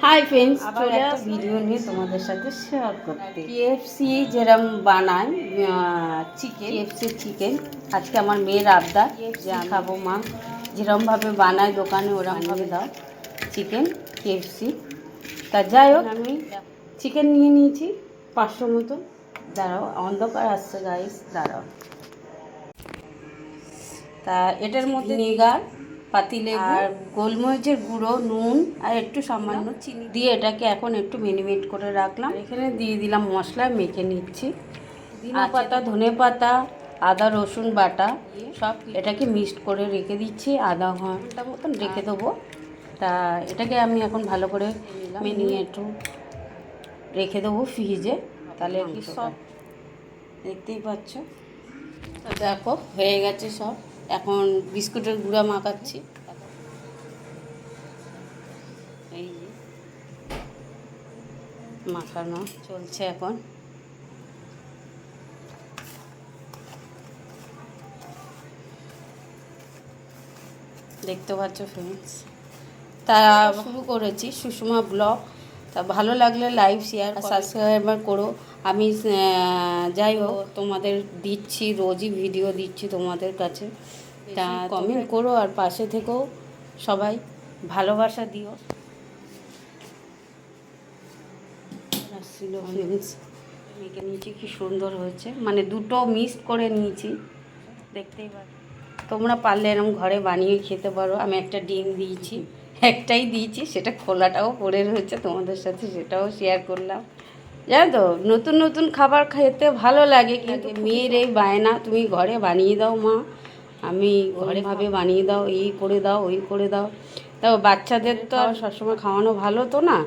Hi friends, আবার চলে একটা ভিডিও নিয়ে তোমাদের সাথে শেয়ার করতে। কেএফসি যেরকম বানায় চিকেন, আজকে আমার মেয়ের আবদার যে আমি খাবো মা, যেরকমভাবে বানায় দোকানে ওরকমভাবে দাও চিকেন কেএফসি। তা যাই হোক, আমি চিকেন নিয়ে নিয়েছি 500 মতো। দাঁড়াও, অন্ধকার আসছে গাইস, দাঁড়াও। তা এটার মধ্যে ভিনেগার, পাতিলেবু আর গোলমরিচের গুঁড়ো, নুন আর একটু সামান্য চিনি দিয়ে এটাকে এখন একটু ম্যারিনেট করে রাখলাম। এখানে দিয়ে দিলাম মশলা, মেখে নিচ্ছি। পুদিনা পাতা, ধনে পাতা, আদা রসুন বাটা সব এটাকে মিক্সড করে রেখে দিচ্ছি। আধা ঘন্টা মতন রেখে দেবো। তা এটাকে আমি এখন ভালো করে মেনিয়ে একটু রেখে দেবো ফ্রিজে, তাহলে কি সব দেখতেই পাচ্ছ। দেখো হয়ে গেছে সব। এখন বিস্কুটের গুঁড়া মাখাচ্ছি। এই যে মাখানো চলছে এখন। দেখতে পাচ্ছ ফ্রেন্ডস। তা শুরু করেছি সুষমা ব্লগ। তা ভালো লাগলে লাইক শেয়ার সাবস্ক্রাইব করো। আমি যাই হোক তোমাদের দিচ্ছি, রোজই ভিডিও দিচ্ছি তোমাদের কাছে। তা কমেন্ট করো আর পাশে থেকেও সবাই ভালোবাসা দিও। আসছিল ফ্রেন্ডস, মেখে নিয়েছি, কি সুন্দর হয়েছে, মানে দুটো মিক্সড করে নিয়েছি, দেখতেই পাচ্ছ। তোমরা পারলে এরকম ঘরে বানিয়ে খেতে পারো। আমি একটা ডিম দিয়েছি, একটাই দিয়েছি, সেটা খোলাটাও পড়ে রয়েছে, তোমাদের সাথে সেটাও শেয়ার করলাম। জানো তো, নতুন নতুন খাবার খেতে ভালো লাগে, কিন্তু মেয়ের এই বায়না, তুমি ঘরে বানিয়ে দাও মা, আমি ঘরেভাবে বানিয়ে দাও, এই করে দাও, ওই করে দাও। তাও বাচ্চাদের তো আর সবসময় খাওয়ানো ভালো তো না,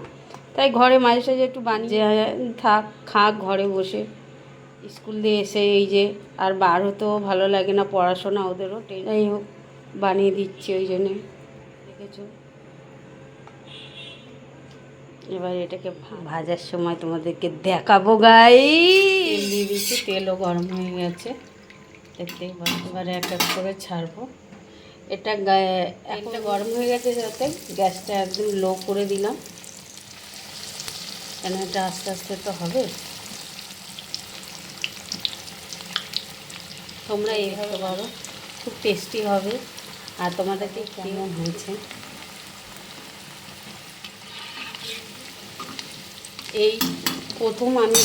তাই ঘরে মাঝে সাঝে একটু বানিয়ে থাক, খাক ঘরে বসে। স্কুল দিয়ে এসে এই যে আর বার হতেও ভালো লাগে না, পড়াশোনা ওদেরও, যাই হোক বানিয়ে দিচ্ছি ওই জন্যে, দেখেছো। এবার এটাকে ভাজার সময় তোমাদেরকে দেখাবো গাই। তেল দিয়ে দিচ্ছি, তেলও গরম হয়ে গেছে, দেখতেই পাচ্ছি। এবারে এক এক করে ছাড়বো। এটা একটা গরম হয়ে গেছে, যাতে গ্যাসটা একদম লো করে দিলাম, কেন এটা আস্তে আস্তে তো হবে। তোমরা এইভাবে করো, খুব টেস্টি হবে। আর তোমাদেরকে কেমন হয়েছে, এই প্রথম আমি